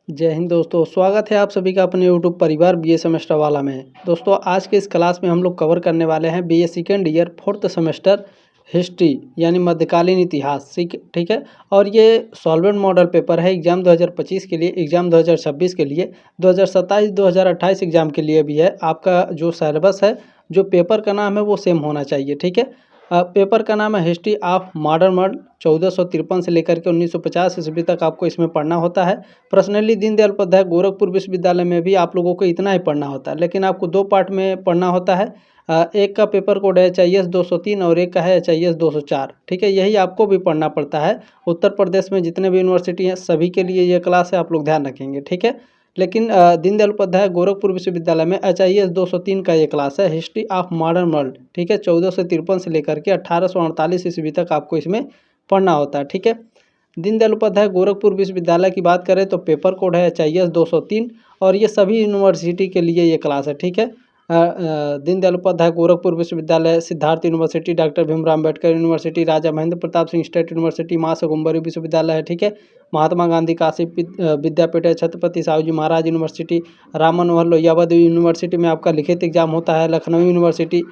जय हिंद दोस्तों, स्वागत है आप सभी का अपने यूट्यूब परिवार बीए सेमेस्टर वाला में। दोस्तों आज के इस क्लास में हम लोग कवर करने वाले हैं BA second year fourth semester history यानी मध्यकालीन इतिहास। ठीक है। और ये सॉल्वेंट मॉडल पेपर है एग्जाम 2025 के लिए, एग्जाम 2026 के लिए, 2027-2028 एग्जाम के लिए भी है। आपका जो सिलेबस है, जो पेपर का नाम है वो सेम होना चाहिए। ठीक है। पेपर का नाम है हिस्ट्री ऑफ मॉडर्न वर्ल्ड। 1453 से लेकर के 1950 ईस्वी तक आपको इसमें पढ़ना होता है। पर्सनली दीनदयाल उपाध्याय गोरखपुर विश्वविद्यालय में भी आप लोगों को इतना ही पढ़ना होता है, लेकिन आपको दो पार्ट में पढ़ना होता है। एक का पेपर कोड है HIS 203 और एक का है HIS 204। ठीक है, यही आपको भी पढ़ना पड़ता है। उत्तर प्रदेश में जितने भी यूनिवर्सिटी हैं सभी के लिए ये क्लास है, आप लोग ध्यान रखेंगे। ठीक है। लेकिन दीनदयाल उपाध्याय गोरखपुर विश्वविद्यालय में HIS 203 का ये क्लास है हिस्ट्री ऑफ मॉडर्न वर्ल्ड। ठीक है, 1453 से लेकर के 1848 ईस्वी तक आपको इसमें पढ़ना होता है। ठीक है। दीनदयाल उपाध्याय गोरखपुर विश्वविद्यालय की बात करें तो पेपर कोड है HIS 203 और ये सभी यूनिवर्सिटी के लिए ये क्लास है। ठीक है। दीनदयाल उपाध्याय गोरखपुर विश्वविद्यालय, Siddharth University, doctor Bhimrao Ambedkar University, Raja Mahendra Pratap Singh State University, Maa Shakumbhari विश्वविद्यालय है। ठीक है। महात्मा गांधी काशी विद्यापीठ है, छत्रपति साहू जी महाराज यूनिवर्सिटी, राम मनोहर लोहिया यूनिवर्सिटी में आपका लिखित एग्जाम होता है, Lucknow university,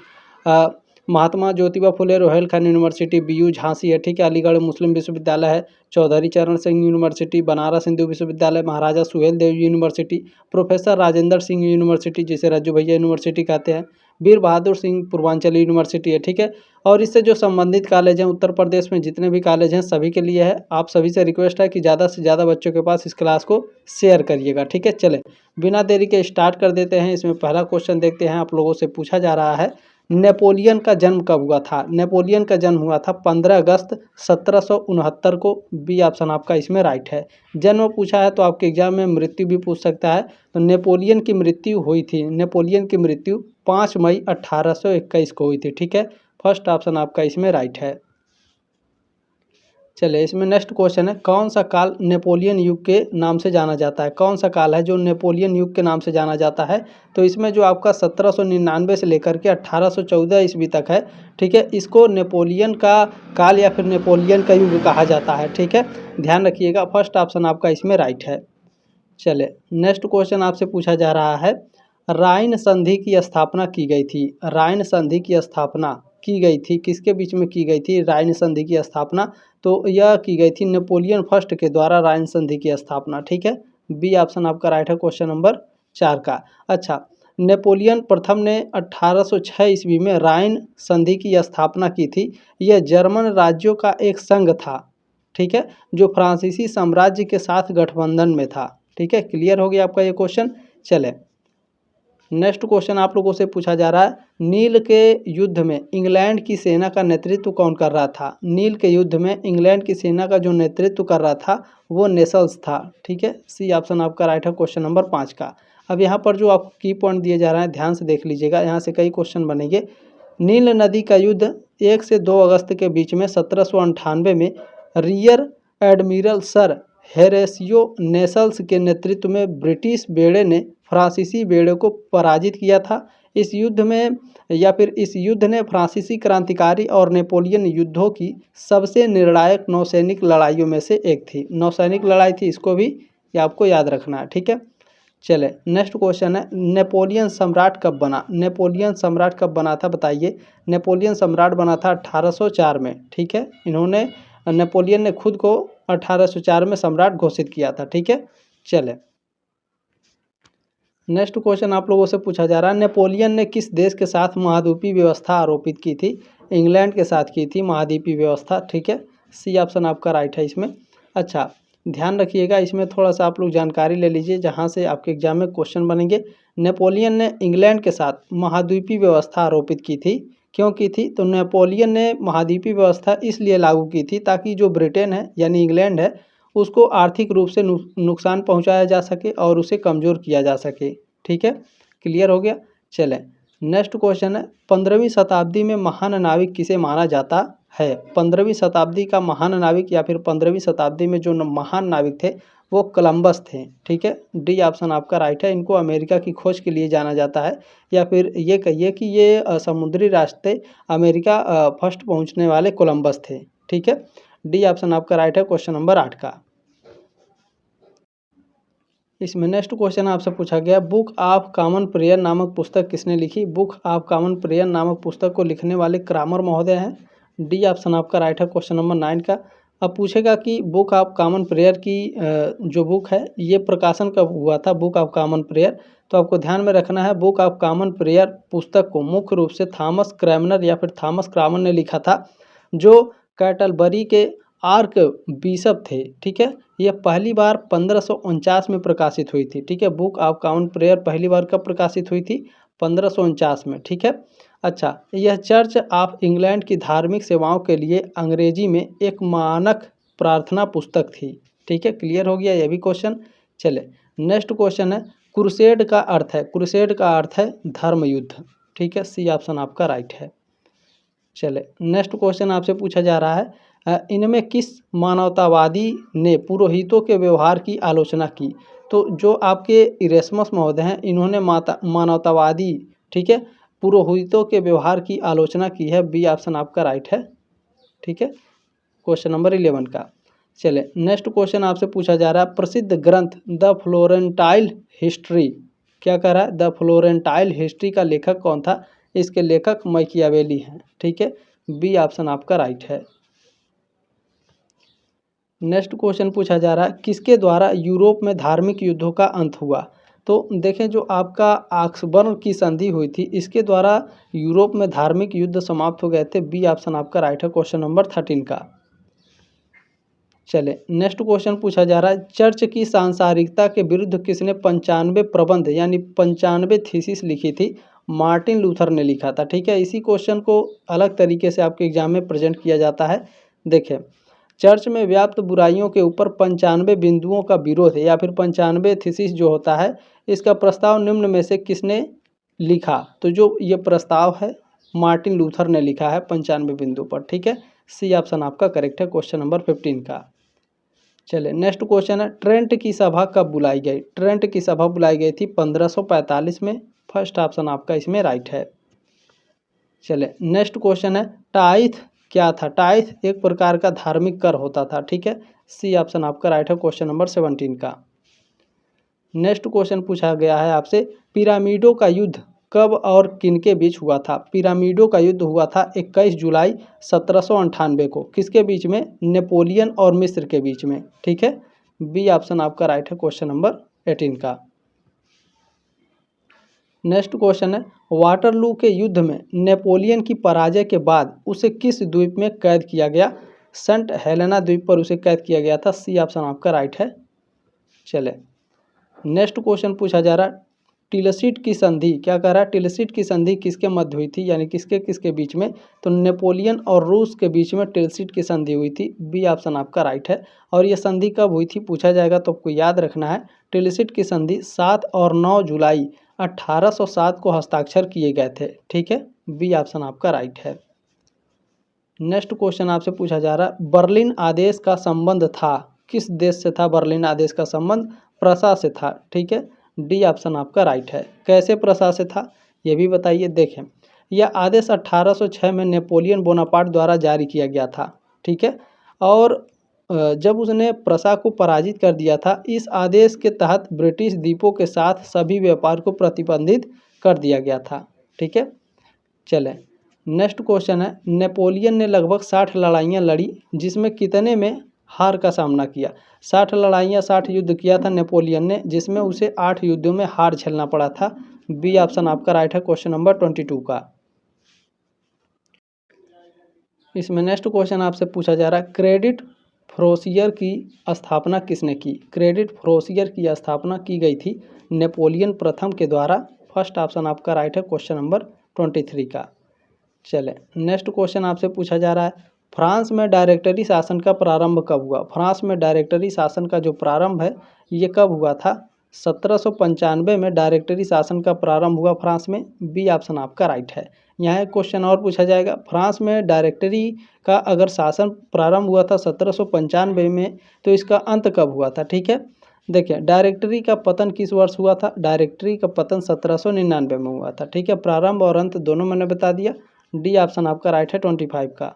Mahatma Jyotiba Phule Rohilkhand university, BU Jhansi है। ठीक है। अलीगढ़ मुस्लिम विश्वविद्यालय है, चौधरी चरण सिंह यूनिवर्सिटी, बनारस हिंदू विश्वविद्यालय, Maharaja Suhel Dev University, professor Rajendra Singh University जिसे रज्जू भैया यूनिवर्सिटी कहते हैं, वीर बहादुर सिंह पूर्वांचल यूनिवर्सिटी है। ठीक है। और इससे जो संबंधित कॉलेज हैं उत्तर प्रदेश में जितने भी कॉलेज हैं सभी के लिए है। आप सभी से रिक्वेस्ट है कि ज़्यादा से ज़्यादा बच्चों के पास इस क्लास को शेयर करिएगा। ठीक है। चले बिना देरी के स्टार्ट कर देते हैं। इसमें पहला क्वेश्चन देखते हैं, आप लोगों से पूछा जा रहा है नेपोलियन का जन्म कब हुआ था। नेपोलियन का जन्म हुआ था 15 अगस्त 1769 को। बी ऑप्शन आपका इसमें राइट है। जन्म पूछा है तो आपके एग्जाम में मृत्यु भी पूछ सकता है। तो नेपोलियन की मृत्यु हुई थी, नेपोलियन की मृत्यु 5 मई 1821 को हुई थी। ठीक है। फर्स्ट ऑप्शन आपका इसमें राइट है। चलिए इसमें नेक्स्ट क्वेश्चन है, कौन सा काल नेपोलियन युग के नाम से जाना जाता है। कौन सा काल है जो नेपोलियन युग के नाम से जाना जाता है। तो इसमें जो आपका 1799 से लेकर के 1814 ईस्वी तक है। ठीक है, इसको नेपोलियन का काल या फिर नेपोलियन का युग कहा जाता है। ठीक है, ध्यान रखिएगा। फर्स्ट ऑप्शन आपका इसमें राइट है। चले नेक्स्ट क्वेश्चन आपसे पूछा जा रहा है, राइन संधि की स्थापना की गई थी। राइन संधि की स्थापना की गई थी, किसके बीच में की गई थी राइन संधि की स्थापना। तो यह की गई थी नेपोलियन फर्स्ट के द्वारा राइन संधि की स्थापना। ठीक है, बी ऑप्शन आपका राइट है क्वेश्चन नंबर 4 का। अच्छा, नेपोलियन प्रथम ने 1806 ईस्वी में राइन संधि की स्थापना की थी। यह जर्मन राज्यों का एक संघ था। ठीक है, जो फ्रांसीसी साम्राज्य के साथ गठबंधन में था। ठीक है, क्लियर हो गया आपका ये क्वेश्चन। चले नेक्स्ट क्वेश्चन आप लोगों से पूछा जा रहा है, नील के युद्ध में इंग्लैंड की सेना का नेतृत्व कौन कर रहा था। नील के युद्ध में इंग्लैंड की सेना का जो नेतृत्व कर रहा था वो नेसल्स था। ठीक है, सी ऑप्शन आपका राइट है क्वेश्चन नंबर 5 का। अब यहाँ पर जो आपको की पॉइंट दिए जा रहे हैं ध्यान से देख लीजिएगा, यहाँ से कई क्वेश्चन बनेंगे। नील नदी का युद्ध 1 से 2 अगस्त के बीच में 1798 में रियर एडमिरल सर हेरेसियो नेसल्स के नेतृत्व में ब्रिटिश बेड़े ने फ्रांसीसी बेड़े को पराजित किया था। इस युद्ध में या फिर इस युद्ध ने फ्रांसीसी क्रांतिकारी और नेपोलियन युद्धों की सबसे निर्णायक नौसैनिक लड़ाइयों में से एक थी। नौसैनिक लड़ाई थी, इसको भी ये आपको याद रखना है। ठीक है, चले नेक्स्ट क्वेश्चन है, नेपोलियन सम्राट कब बना। नेपोलियन सम्राट कब बना था बताइए। नेपोलियन सम्राट बना था 1804 में। ठीक है, इन्होंने नेपोलियन ने खुद को 1804 में सम्राट घोषित किया था। ठीक है, चले नेक्स्ट क्वेश्चन आप लोगों से पूछा जा रहा है, नेपोलियन ने किस देश के साथ महाद्वीपीय व्यवस्था आरोपित की थी। इंग्लैंड के साथ की थी महाद्वीपीय व्यवस्था। ठीक है, सी ऑप्शन आपका राइट है इसमें। अच्छा, ध्यान रखिएगा, इसमें थोड़ा सा आप लोग जानकारी ले लीजिए जहाँ से आपके एग्जाम में क्वेश्चन बनेंगे। नेपोलियन ने इंग्लैंड के साथ महाद्वीपीय व्यवस्था आरोपित की थी। क्यों की थी, तो नेपोलियन ने महाद्वीपीय व्यवस्था इसलिए लागू की थी ताकि जो ब्रिटेन है यानी इंग्लैंड है उसको आर्थिक रूप से नुकसान पहुंचाया जा सके और उसे कमज़ोर किया जा सके। ठीक है, क्लियर हो गया। चलें नेक्स्ट क्वेश्चन है, 15वीं शताब्दी में महान नाविक किसे माना जाता है। 15वीं शताब्दी का महान नाविक या फिर 15वीं शताब्दी में जो महान नाविक थे वो कोलंबस थे। ठीक है, डी ऑप्शन आपका राइट है। इनको अमेरिका की खोज के लिए जाना जाता है, या फिर ये कहिए कि ये समुद्री रास्ते अमेरिका फर्स्ट पहुंचने वाले कोलंबस थे। ठीक है, डी ऑप्शन आपका राइट है क्वेश्चन नंबर 8 का। इसमें नेक्स्ट क्वेश्चन आपसे पूछा गया, बुक ऑफ कॉमन प्रेयर नामक पुस्तक किसने लिखी? बुक ऑफ कॉमन प्रेयर नामक पुस्तक को लिखने वाले क्रामर महोदय हैं। डी ऑप्शन आपका राइट है क्वेश्चन नंबर 9 का। अब पूछेगा कि बुक ऑफ कॉमन प्रेयर की जो बुक है ये प्रकाशन कब हुआ था, बुक ऑफ कॉमन प्रेयर? तो आपको ध्यान में रखना है, बुक ऑफ कॉमन प्रेयर पुस्तक को मुख्य रूप से थॉमस क्रैमनर या फिर थॉमस क्रैमर ने लिखा था, जो कैटलबरी के आर्क बिशप थे। ठीक है, यह पहली बार 1549 में प्रकाशित हुई थी। ठीक है, बुक ऑफ कॉमन प्रेयर पहली बार कब प्रकाशित हुई थी? 1549 में। ठीक है, अच्छा, यह चर्च ऑफ इंग्लैंड की धार्मिक सेवाओं के लिए अंग्रेजी में एक मानक प्रार्थना पुस्तक थी। ठीक है, क्लियर हो गया ये भी क्वेश्चन। चले नेक्स्ट क्वेश्चन है, क्रूसेड का अर्थ है, क्रूसेड का अर्थ है धर्म युद्ध। ठीक है, सी ऑप्शन आपका राइट है। चले नेक्स्ट क्वेश्चन आपसे पूछा जा रहा है, इनमें किस मानवतावादी ने पुरोहितों के व्यवहार की आलोचना की? तो जो आपके इरेस्मस महोदय हैं, इन्होंने मानवतावादी, ठीक है, पुरोहितों के व्यवहार की आलोचना की है। बी ऑप्शन आपका राइट है। ठीक है, क्वेश्चन नंबर 11 का। चले नेक्स्ट क्वेश्चन आपसे पूछा जा रहा है, प्रसिद्ध ग्रंथ द फ्लोरेंटाइन हिस्ट्री, क्या कह रहा है? द फ्लोरेंटाइन हिस्ट्री का लेखक कौन था? इसके लेखक मैकियावेली हैं। ठीक है, बी ऑप्शन आपका राइट है। नेक्स्ट क्वेश्चन पूछा जा रहा है, किसके द्वारा यूरोप में धार्मिक युद्धों का अंत हुआ? तो देखें, जो आपका ऑक्सबर्न की संधि हुई थी, इसके द्वारा यूरोप में धार्मिक युद्ध समाप्त हो गए थे। बी ऑप्शन आपका राइट है क्वेश्चन नंबर 13 का। चले नेक्स्ट क्वेश्चन पूछा जा रहा है, चर्च की सांसारिकता के विरुद्ध किसने 95 प्रबंध यानी 95 थीसिस लिखी थी? मार्टिन लूथर ने लिखा था। ठीक है, इसी क्वेश्चन को अलग तरीके से आपके एग्जाम में प्रेजेंट किया जाता है। देखिए, चर्च में व्याप्त बुराइयों के ऊपर 95 बिंदुओं का विरोध है या फिर 95 थीसिस जो होता है, इसका प्रस्ताव निम्न में से किसने लिखा? तो जो ये प्रस्ताव है मार्टिन लूथर ने लिखा है 95 बिंदु पर। ठीक है, सी ऑप्शन आपका करेक्ट है क्वेश्चन नंबर 15 का। चले नेक्स्ट क्वेश्चन है, ट्रेंट की सभा कब बुलाई गई? ट्रेंट की सभा बुलाई गई थी 1545 में। फर्स्ट ऑप्शन आपका इसमें राइट है। चले नेक्स्ट क्वेश्चन है, टाइथ क्या था? टाइथ एक प्रकार का धार्मिक कर होता था। ठीक है, सी ऑप्शन आपका राइट है क्वेश्चन नंबर 17 का। नेक्स्ट क्वेश्चन पूछा गया है आपसे, पिरामिडों का युद्ध कब और किनके बीच हुआ था? पिरामिडों का युद्ध हुआ था 21 जुलाई 1798 को। किसके बीच में? नेपोलियन और मिस्र के बीच में। ठीक है, बी ऑप्शन आपका राइट है क्वेश्चन नंबर 18 का। नेक्स्ट क्वेश्चन है, वाटरलू के युद्ध में नेपोलियन की पराजय के बाद उसे किस द्वीप में कैद किया गया? सेंट हेलेना द्वीप पर उसे कैद किया गया था। सी ऑप्शन आपका राइट है। चले नेक्स्ट क्वेश्चन पूछा जा रहा है, टिलसिट की संधि, क्या कह रहा है? टिलसिट की संधि किसके मध्य हुई थी, यानी किसके किसके बीच में? तो नेपोलियन और रूस के बीच में टिलसिट की संधि हुई थी। बी ऑप्शन आपका राइट है। और यह संधि कब हुई थी पूछा जाएगा तो आपको याद रखना है, टिलसिट की संधि 7 और 9 जुलाई 1807 को हस्ताक्षर किए गए थे। ठीक है, बी ऑप्शन आपका राइट है। नेक्स्ट क्वेश्चन आपसे पूछा जा रहा है, बर्लिन आदेश का संबंध था, किस देश से था बर्लिन आदेश का संबंध? प्रसा से था। ठीक है, डी ऑप्शन आपका राइट है। कैसे प्रसा से था ये भी बताइए। देखें, यह आदेश 1806 में नेपोलियन बोनापार्ट द्वारा जारी किया गया था। ठीक है, और जब उसने प्रसा को पराजित कर दिया था, इस आदेश के तहत ब्रिटिश द्वीपों के साथ सभी व्यापार को प्रतिबंधित कर दिया गया था। ठीक है, चलें नेक्स्ट क्वेश्चन है, नेपोलियन ने लगभग 60 लड़ाइयाँ लड़ी, जिसमें कितने में हार का सामना किया? 60 लड़ाइयाँ 60 युद्ध किया था नेपोलियन ने, जिसमें उसे 8 युद्धों में हार झेलना पड़ा था। बी ऑप्शन आपका राइट है क्वेश्चन नंबर 22 का। इसमें नेक्स्ट क्वेश्चन आपसे पूछा जा रहा है, क्रेडिट फ्रोसियर की स्थापना किसने की? क्रेडिट फ्रोसियर की स्थापना की गई थी नेपोलियन प्रथम के द्वारा। फर्स्ट ऑप्शन आपका राइट है क्वेश्चन नंबर 23 का। चले नेक्स्ट क्वेश्चन आपसे पूछा जा रहा है, फ्रांस में डायरेक्टरी शासन का प्रारंभ कब हुआ? फ्रांस में डायरेक्टरी शासन का जो प्रारंभ है ये कब हुआ था? 1795 में डायरेक्टरी शासन का प्रारंभ हुआ फ्रांस में। बी ऑप्शन आपका राइट है। यहाँ एक क्वेश्चन और पूछा जाएगा, फ्रांस में डायरेक्टरी का अगर शासन प्रारंभ हुआ था 1795 में, तो इसका अंत कब हुआ था? ठीक है, देखिए, डायरेक्टरी का पतन किस वर्ष हुआ था? डायरेक्टरी का पतन 1799 में हुआ था। ठीक है, प्रारंभ और अंत दोनों मैंने बता दिया। डी ऑप्शन आपका राइट है 25 का।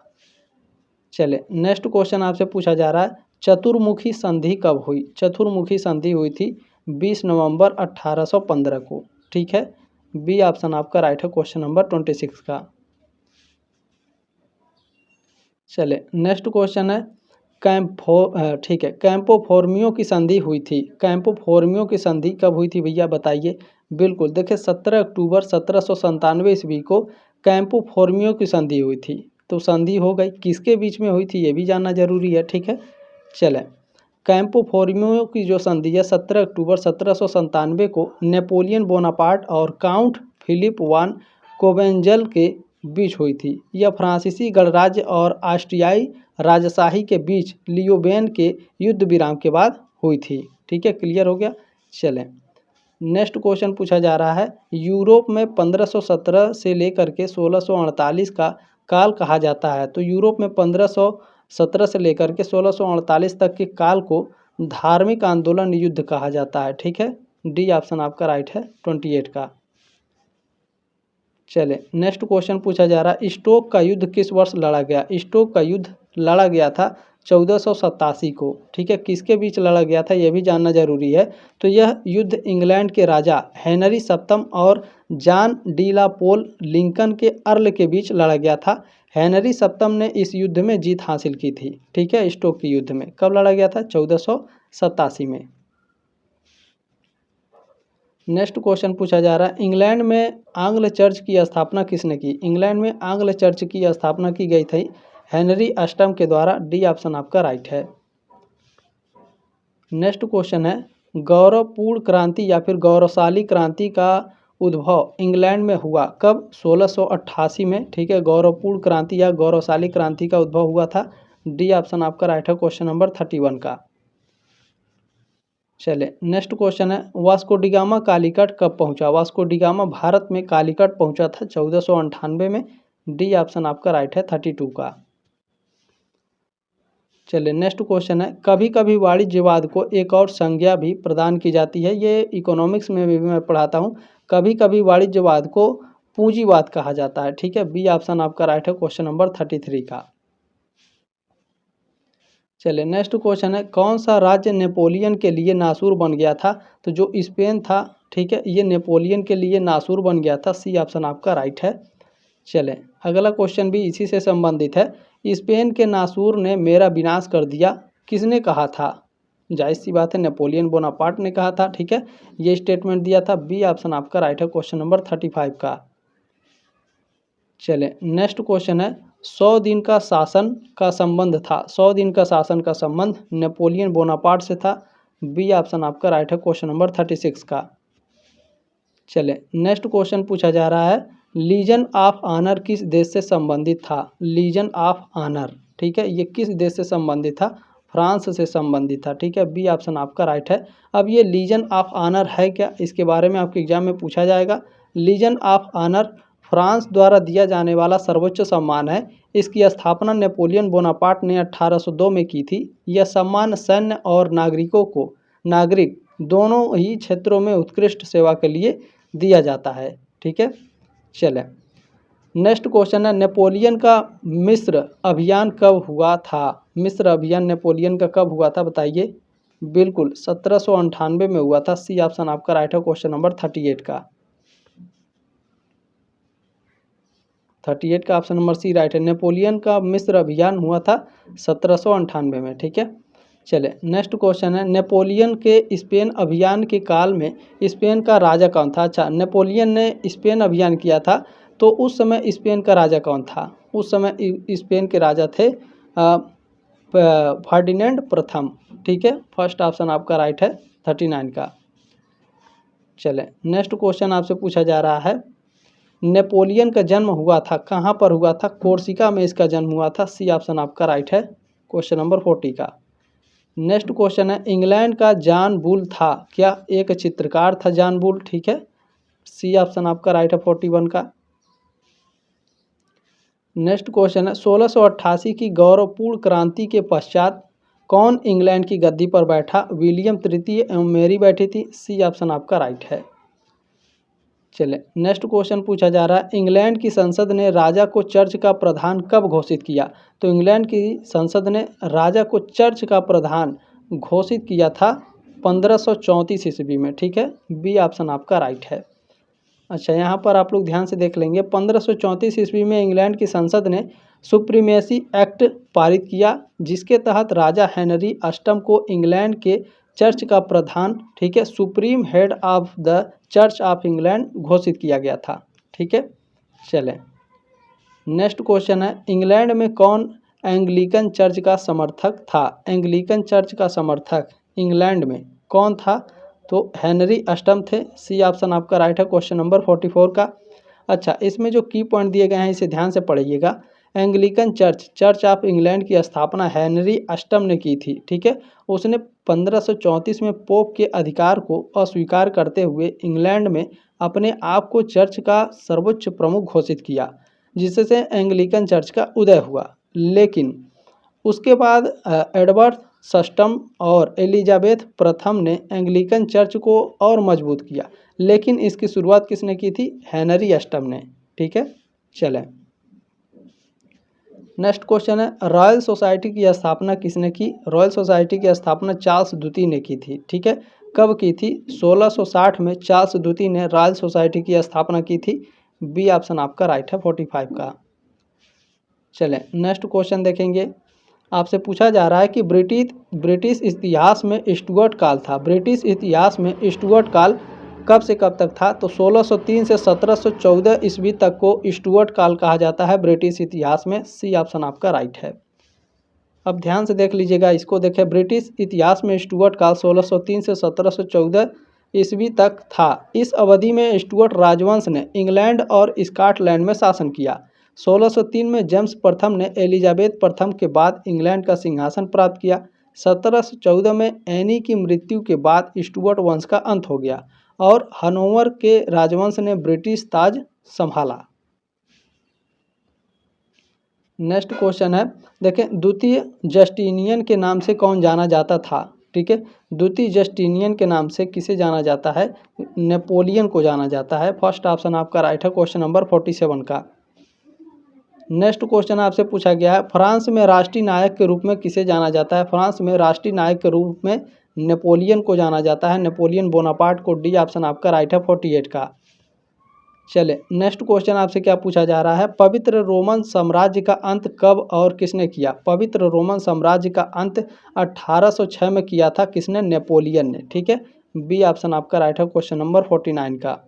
चले नेक्स्ट क्वेश्चन आपसे पूछा जा रहा है, चतुर्मुखी संधि कब हुई? चतुर्मुखी संधि हुई थी 20 नवंबर 1815 को। ठीक है, बी ऑप्शन आपका राइट है क्वेश्चन नंबर 26 का। चले नेक्स्ट क्वेश्चन है ठीक है, कैंपो फोर्मियो की संधि हुई थी। कैंपो फोर्मियो की संधि कब हुई थी भैया बताइए। बिल्कुल देखिए 17 अक्टूबर 1797 ईस्वी को कैंपो फोर्मियो की संधि हुई थी। तो संधि हो गई, किसके बीच में हुई थी ये भी जानना जरूरी है। ठीक है, चले कैंपो फोर्मियो की जो संधि है 17 अक्टूबर 1797 को नेपोलियन बोनापार्ट और काउंट फिलिप वान कोवेंजल के बीच हुई थी। यह फ्रांसीसी गणराज्य और ऑस्ट्रियाई राजशाही के बीच लियोबेन के युद्ध विराम के बाद हुई थी। ठीक है, क्लियर हो गया। चलें नेक्स्ट क्वेश्चन पूछा जा रहा है, यूरोप में 1517 से लेकर के 1648 का काल कहा जाता है। तो यूरोप में 1517 से लेकर के 1648 तक के काल को धार्मिक आंदोलन युद्ध कहा जाता है। ठीक है, डी ऑप्शन आपका राइट है 28 का। चले नेक्स्ट क्वेश्चन पूछा जा रहा है, स्टोक का युद्ध किस वर्ष लड़ा गया। स्टोक का युद्ध लड़ा गया था 1487 को। ठीक है, किसके बीच लड़ा गया था यह भी जानना जरूरी है। तो यह युद्ध इंग्लैंड के राजा हेनरी सप्तम और जॉन डी ला पोल लिंकन के अर्ल के बीच लड़ा गया था। हेनरी सप्तम ने इस युद्ध में जीत हासिल की थी। ठीक है, स्टोक के युद्ध में कब लड़ा गया था 1487 में। नेक्स्ट क्वेश्चन पूछा जा रहा है, इंग्लैंड में आंग्ल चर्च की स्थापना किसने की। इंग्लैंड में आंग्ल चर्च की स्थापना की गई थी हेनरी अष्टम के द्वारा। डी ऑप्शन आपका राइट है। नेक्स्ट क्वेश्चन है, गौरवपूर्ण क्रांति या फिर गौरवशाली क्रांति का उद्भव इंग्लैंड में हुआ कब। 1688 में। ठीक है, गौरवपूर्ण क्रांति या गौरवशाली क्रांति का उद्भव हुआ था। डी ऑप्शन आपका राइट है क्वेश्चन नंबर 31 का। चले नेक्स्ट क्वेश्चन है, वास्को डिगामा कालीकट कब पहुंचा। वास्को डिगामा भारत में कालीकट पहुंचा था 1498 में। डी ऑप्शन आपका राइट है 32 का। चलिए नेक्स्ट क्वेश्चन है, कभी कभी वाणिज्यवाद को एक और संज्ञा भी प्रदान की जाती है। ये इकोनॉमिक्स में भी मैं पढ़ाता हूँ। कभी कभी वाणिज्यवाद को पूंजीवाद कहा जाता है। ठीक है, बी ऑप्शन आपका राइट है क्वेश्चन नंबर 33 का। चलिए नेक्स्ट क्वेश्चन है, कौन सा राज्य नेपोलियन के लिए नासूर बन गया था। तो जो स्पेन था, ठीक है, ये नेपोलियन के लिए नासूर बन गया था। सी ऑप्शन आपका राइट है। चलें अगला क्वेश्चन भी इसी से संबंधित है, स्पेन के नासूर ने मेरा विनाश कर दिया किसने कहा था। जाहिर सी बात है नेपोलियन बोनापार्ट ने कहा था। ठीक है, ये स्टेटमेंट दिया था। बी ऑप्शन आपका राइट है क्वेश्चन नंबर 35 का। चलें नेक्स्ट क्वेश्चन है, 100 दिन का शासन का संबंध था। 100 दिन का शासन का संबंध नेपोलियन बोनापार्ट से था। बी ऑप्शन आपका राइट है क्वेश्चन नंबर 36 का। चलें नेक्स्ट क्वेश्चन पूछा जा रहा है, लीजन ऑफ ऑनर किस देश से संबंधित था। लीजन ऑफ ऑनर, ठीक है, ये किस देश से संबंधित था। फ्रांस से संबंधित था। ठीक है, बी ऑप्शन आपका राइट है। अब ये लीजन ऑफ ऑनर है क्या, इसके बारे में आपके एग्जाम में पूछा जाएगा। लीजन ऑफ ऑनर फ्रांस द्वारा दिया जाने वाला सर्वोच्च सम्मान है। इसकी स्थापना नेपोलियन बोनापार्ट ने 1802 में की थी। यह सम्मान सैन्य और नागरिक दोनों ही क्षेत्रों में उत्कृष्ट सेवा के लिए दिया जाता है। ठीक है, चलें नेक्स्ट क्वेश्चन है, नेपोलियन का मिस्र अभियान कब हुआ था। मिस्र अभियान नेपोलियन का कब हुआ था बताइए। बिल्कुल 1798 में हुआ था। सी ऑप्शन आपका राइट है क्वेश्चन नंबर 38 का। 38 का ऑप्शन नंबर सी राइट है। नेपोलियन का मिस्र अभियान हुआ था 1798 में। ठीक है, चले नेक्स्ट क्वेश्चन है, नेपोलियन के स्पेन अभियान के काल में स्पेन का राजा कौन था। अच्छा, नेपोलियन ने स्पेन अभियान किया था तो उस समय स्पेन का राजा कौन था। उस समय स्पेन के राजा थे फर्डिनेंड प्रथम। ठीक है, फर्स्ट ऑप्शन आपका राइट है 39 का। चले नेक्स्ट क्वेश्चन आपसे पूछा जा रहा है, नेपोलियन का जन्म हुआ था कहाँ पर हुआ था। कोर्सिका में इसका जन्म हुआ था। सी ऑप्शन आपका राइट है क्वेश्चन नंबर 40 का। नेक्स्ट क्वेश्चन है, इंग्लैंड का जॉन बुल था क्या, एक चित्रकार था जॉन बुल। ठीक है, सी ऑप्शन आपका राइट है 41 का। नेक्स्ट क्वेश्चन है, 1688 की गौरवपूर्ण क्रांति के पश्चात कौन इंग्लैंड की गद्दी पर बैठा। विलियम तृतीय एवं मेरी बैठी थी। सी ऑप्शन आपका राइट है। चले नेक्स्ट क्वेश्चन पूछा जा रहा है, इंग्लैंड की संसद ने राजा को चर्च का प्रधान कब घोषित किया। तो इंग्लैंड की संसद ने राजा को चर्च का प्रधान घोषित किया था 1534 ईस्वी में। ठीक है, बी ऑप्शन आपका राइट है। अच्छा, यहाँ पर आप लोग ध्यान से देख लेंगे, 1534 ईस्वी में इंग्लैंड की संसद ने सुप्रीमेसी एक्ट पारित किया, जिसके तहत राजा हेनरी अष्टम को इंग्लैंड के चर्च का प्रधान, ठीक है, supreme head of the church of England घोषित किया गया था। ठीक है, चलें नेक्स्ट क्वेश्चन है, इंग्लैंड में कौन एंग्लिकन चर्च का समर्थक था? एंग्लिकन चर्च का समर्थक इंग्लैंड में कौन था? तो हेनरी अष्टम थे। सी ऑप्शन आपका राइट है क्वेश्चन नंबर 44 का। अच्छा, इसमें जो की पॉइंट दिए गए हैं इसे ध्यान से पढ़िएगा। Anglican church, church of England की स्थापना हेनरी अष्टम ने की थी। ठीक है, उसने 1534 में पोप के अधिकार को अस्वीकार करते हुए इंग्लैंड में अपने आप को चर्च का सर्वोच्च प्रमुख घोषित किया, जिससे एंग्लिकन चर्च का उदय हुआ। लेकिन उसके बाद एडवर्ड सस्टम और एलिजाबेथ प्रथम ने एंग्लिकन चर्च को और मजबूत किया, लेकिन इसकी शुरुआत किसने की थी? हेनरी अष्टम ने। ठीक है, चलें नेक्स्ट क्वेश्चन है, रॉयल सोसाइटी की स्थापना किसने की? रॉयल सोसाइटी की स्थापना चार्ल्स द्वितीय ने की थी। ठीक है, कब की थी? 1660 में चार्ल्स द्वितीय ने रॉयल सोसाइटी की स्थापना की थी। बी ऑप्शन आपका राइट है 45 का। चलें नेक्स्ट क्वेश्चन देखेंगे, आपसे पूछा जा रहा है कि ब्रिटिश इतिहास में स्टुअर्ट काल था। ब्रिटिश इतिहास में स्टुअर्ट काल कब से कब तक था? तो 1603 से 1714 ईस्वी तक को स्टुअर्ट काल कहा जाता है ब्रिटिश इतिहास में। सी ऑप्शन आपका राइट है। अब ध्यान से देख लीजिएगा, इसको देखें, ब्रिटिश इतिहास में स्टुअर्ट काल 1603 से 1714 ईस्वी तक था। इस अवधि में स्टुअर्ट राजवंश ने इंग्लैंड और स्कॉटलैंड में शासन किया। 1603 में जेम्स प्रथम ने एलिजाबेथ प्रथम के बाद इंग्लैंड का सिंहासन प्राप्त किया। 1714 में एनी की मृत्यु के बाद स्टुअर्ट वंश का अंत हो गया और हनोवर के राजवंश ने ब्रिटिश ताज संभाला। नेक्स्ट क्वेश्चन है, देखें, द्वितीय जस्टिनियन के नाम से कौन जाना जाता था? ठीक है, द्वितीय जस्टिनियन के नाम से किसे जाना जाता है? नेपोलियन को जाना जाता है। फर्स्ट ऑप्शन आपका राइट है क्वेश्चन नंबर 47 का। नेक्स्ट क्वेश्चन आपसे पूछा गया है, फ्रांस में राष्ट्रीय नायक के रूप में किसे जाना जाता है? फ्रांस में राष्ट्रीय नायक के रूप में नेपोलियन को जाना जाता है, नेपोलियन बोनापार्ट को। डी ऑप्शन आपका राइट है 48 का। चले नेक्स्ट क्वेश्चन आपसे क्या पूछा जा रहा है, पवित्र रोमन साम्राज्य का अंत कब और किसने किया? पवित्र रोमन साम्राज्य का अंत 1806 में किया था। किसने? नेपोलियन ने। ठीक है, बी ऑप्शन आपका राइट है क्वेश्चन नंबर 49 का।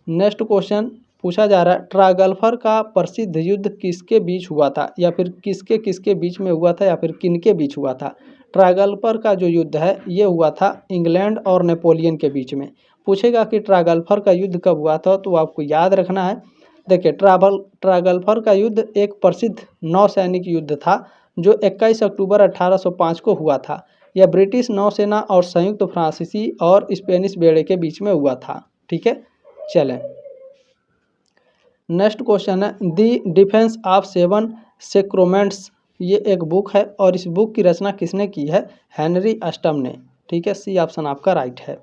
नेक्स्ट क्वेश्चन पूछा जा रहा है, ट्रागल्फर का प्रसिद्ध युद्ध किसके बीच हुआ था? या फिर किसके किसके बीच में हुआ था, या फिर किनके बीच हुआ था? ट्रागल्फर का जो युद्ध है ये हुआ था इंग्लैंड और नेपोलियन के बीच में। पूछेगा कि ट्रागल्फर का युद्ध कब हुआ था, तो आपको याद रखना है। देखिए, ट्रागल्फर का युद्ध एक प्रसिद्ध नौसैनिक युद्ध था जो 21 अक्टूबर 1805 को हुआ था। यह ब्रिटिश नौसेना और संयुक्त फ्रांसीसी और स्पेनिश बेड़े के बीच में हुआ था। ठीक है, चलें नेक्स्ट क्वेश्चन है, दी डिफेंस ऑफ सेवन सेक्रोमेंट्स, ये एक बुक है और इस बुक की रचना किसने की है? हेनरी अष्टम ने। ठीक है, सी ऑप्शन आपका राइट है।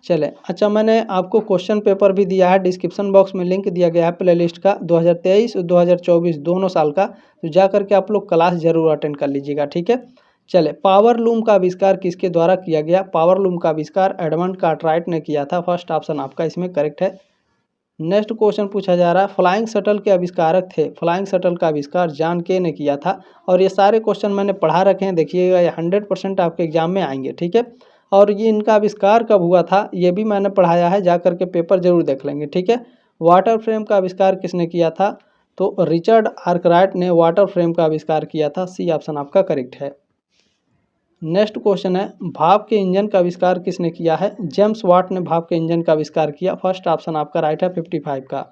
चले अच्छा, मैंने आपको क्वेश्चन पेपर भी दिया है, डिस्क्रिप्शन बॉक्स में लिंक दिया गया है प्लेलिस्ट का 2023 और 2024 दोनों साल का, तो जा करके आप लोग क्लास जरूर अटेंड कर लीजिएगा। ठीक है, चले पावर लूम का आविष्कार किसके द्वारा किया गया? पावर लूम का आविष्कार एडमंड कार्टराइट ने किया था। फर्स्ट ऑप्शन आपका इसमें करेक्ट है। नेक्स्ट क्वेश्चन पूछा जा रहा है, फ्लाइंग शटल के आविष्कारक थे। फ्लाइंग शटल का आविष्कार जॉन के ने किया था। और ये सारे क्वेश्चन मैंने पढ़ा रखे हैं, देखिएगा, ये 100% आपके एग्जाम में आएंगे। ठीक है, और ये इनका आविष्कार कब हुआ था ये भी मैंने पढ़ाया है, जा करके पेपर जरूर देख लेंगे। ठीक है, वाटर फ्रेम का आविष्कार किसने किया था? तो रिचर्ड आर्कराइट ने वाटर फ्रेम का आविष्कार किया था। सी ऑप्शन आपका करेक्ट है। नेक्स्ट क्वेश्चन है, भाप के इंजन का आविष्कार किसने किया है? जेम्स वाट ने भाप के इंजन का आविष्कार किया। फर्स्ट ऑप्शन आपका राइट है 55 का।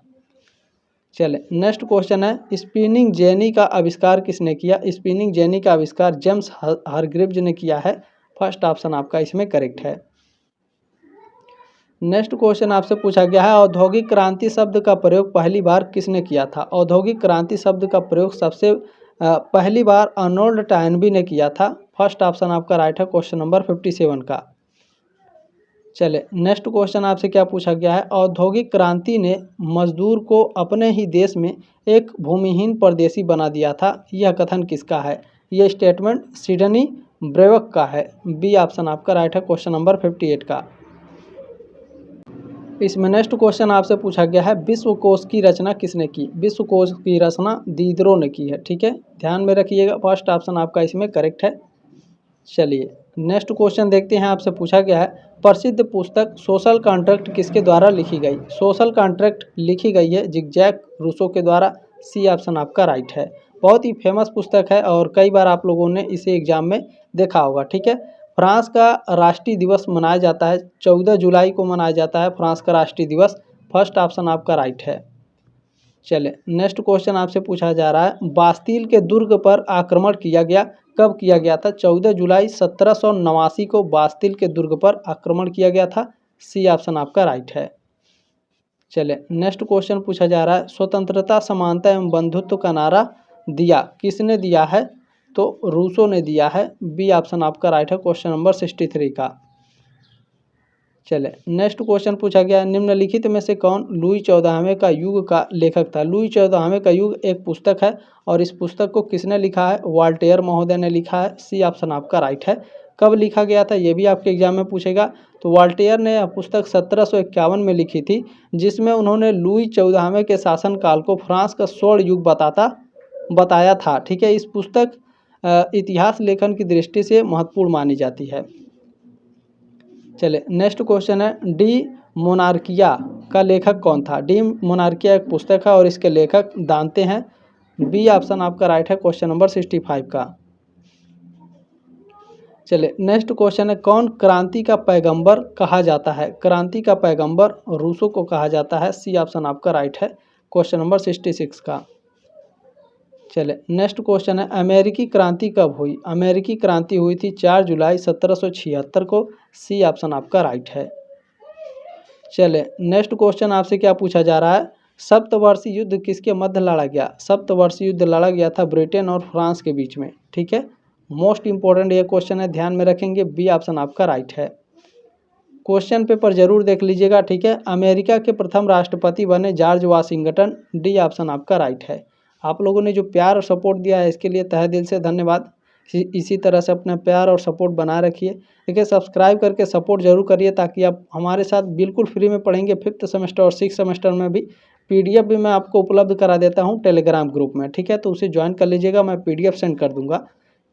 चले नेक्स्ट क्वेश्चन है, स्पिनिंग जेनी का आविष्कार किसने किया? स्पिनिंग जेनी का आविष्कार जेम्स हारग्रीव्स ने किया है। फर्स्ट ऑप्शन आपका इसमें करेक्ट है। नेक्स्ट क्वेश्चन आपसे पूछा गया है, औद्योगिक क्रांति शब्द का प्रयोग पहली बार किसने किया था? औद्योगिक क्रांति शब्द का प्रयोग सबसे पहली बार अर्नोल्ड टॉयनबी ने किया था। फर्स्ट ऑप्शन आपका राइट है क्वेश्चन नंबर 57 का। चले नेक्स्ट क्वेश्चन आपसे क्या पूछा गया है, औद्योगिक क्रांति ने मजदूर को अपने ही देश में एक भूमिहीन परदेशी बना दिया था। यह कथन किसका है? यह स्टेटमेंट सिडनी ब्रेवक का है। बी ऑप्शन आपका राइट है क्वेश्चन नंबर 58 का। इसमें नेक्स्ट क्वेश्चन आपसे पूछा गया है विश्व कोश की रचना किसने की। विश्व कोश की रचना दीदरो ने की है। ठीक है, ध्यान में रखिएगा, फर्स्ट ऑप्शन आपका इसमें करेक्ट है। चलिए नेक्स्ट क्वेश्चन देखते हैं, आपसे पूछा गया है प्रसिद्ध पुस्तक सोशल कॉन्ट्रैक्ट किसके द्वारा लिखी गई। सोशल कॉन्ट्रैक्ट लिखी गई है जिग-जैक रूसो के द्वारा। सी ऑप्शन आपका राइट है। बहुत ही फेमस पुस्तक है और कई बार आप लोगों ने इसे एग्जाम में देखा होगा। ठीक है, फ्रांस का राष्ट्रीय दिवस मनाया जाता है 14 जुलाई को मनाया जाता है फ्रांस का राष्ट्रीय दिवस। फर्स्ट ऑप्शन आपका राइट है। चलिए नेक्स्ट क्वेश्चन आपसे पूछा जा रहा है बास्तील के दुर्ग पर आक्रमण किया गया, कब किया गया था। 14 जुलाई 1789 को बास्तील के दुर्ग पर आक्रमण किया गया था। सी ऑप्शन आपका राइट है। चलिए नेक्स्ट क्वेश्चन पूछा जा रहा है स्वतंत्रता समानता एवं बंधुत्व का नारा दिया किसने दिया है। तो रूसो ने दिया है। बी ऑप्शन आपका राइट है क्वेश्चन नंबर 63 का। चले नेक्स्ट क्वेश्चन पूछा गया निम्नलिखित में से कौन लुई 14वें का युग का लेखक था। लुई 14वें का युग एक पुस्तक है और इस पुस्तक को किसने लिखा है। वॉल्टेयर महोदय ने लिखा है। सी ऑप्शन आपका राइट है। कब लिखा गया था ये भी आपके एग्जाम में पूछेगा। तो वॉल्टेयर ने यह पुस्तक 1751 में लिखी थी, जिसमें उन्होंने लुई 14वें के शासनकाल को फ्रांस का स्वर्ण युग बताया था। ठीक है, इस पुस्तक इतिहास लेखन की दृष्टि से महत्वपूर्ण मानी जाती है। चले नेक्स्ट क्वेश्चन है डी मोनार्किया का लेखक कौन था। डी मोनार्किया एक पुस्तक है और इसके लेखक दांते हैं। बी ऑप्शन आपका राइट है क्वेश्चन नंबर 65 का। चले नेक्स्ट क्वेश्चन है कौन क्रांति का पैगंबर कहा जाता है। क्रांति का पैगंबर रूसो को कहा जाता है। सी ऑप्शन आपका राइट है क्वेश्चन नंबर 66 का। चले नेक्स्ट क्वेश्चन है अमेरिकी क्रांति कब हुई। अमेरिकी क्रांति हुई थी 4 जुलाई 1776 को। सी ऑप्शन आपका राइट है। चले नेक्स्ट क्वेश्चन आपसे क्या पूछा जा रहा है सप्तवर्षीय युद्ध किसके मध्य लड़ा गया। सप्तवर्षीय युद्ध लड़ा गया था ब्रिटेन और फ्रांस के बीच में। ठीक है, मोस्ट इंपॉर्टेंट ये क्वेश्चन है, ध्यान में रखेंगे। बी ऑप्शन आपका राइट है। क्वेश्चन पेपर जरूर देख लीजिएगा। ठीक है, अमेरिका के प्रथम राष्ट्रपति बने जॉर्ज वाशिंगटन। डी ऑप्शन आपका राइट है। आप लोगों ने जो प्यार और सपोर्ट दिया है इसके लिए तहे दिल से धन्यवाद। इसी तरह से अपना प्यार और सपोर्ट बनाए रखिए। देखिए सब्सक्राइब करके सपोर्ट जरूर करिए ताकि आप हमारे साथ बिल्कुल फ्री में पढ़ेंगे। 5th सेमेस्टर और 6th सेमेस्टर में भी PDF भी मैं आपको उपलब्ध करा देता हूं टेलीग्राम ग्रुप में। ठीक है, तो उसे ज्वाइन कर लीजिएगा, मैं PDF सेंड कर दूंगा।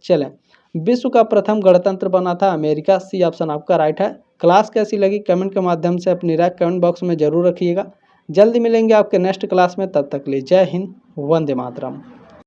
चलें, विश्व का प्रथम गणतंत्र बना था अमेरिका। सी ऑप्शन आपका राइट है। क्लास कैसी लगी कमेंट के माध्यम से अपनी राय कमेंट बॉक्स में जरूर रखिएगा। जल्दी मिलेंगे आपके नेक्स्ट क्लास में, तब तक के लिए जय हिंद, वंदे मातरम।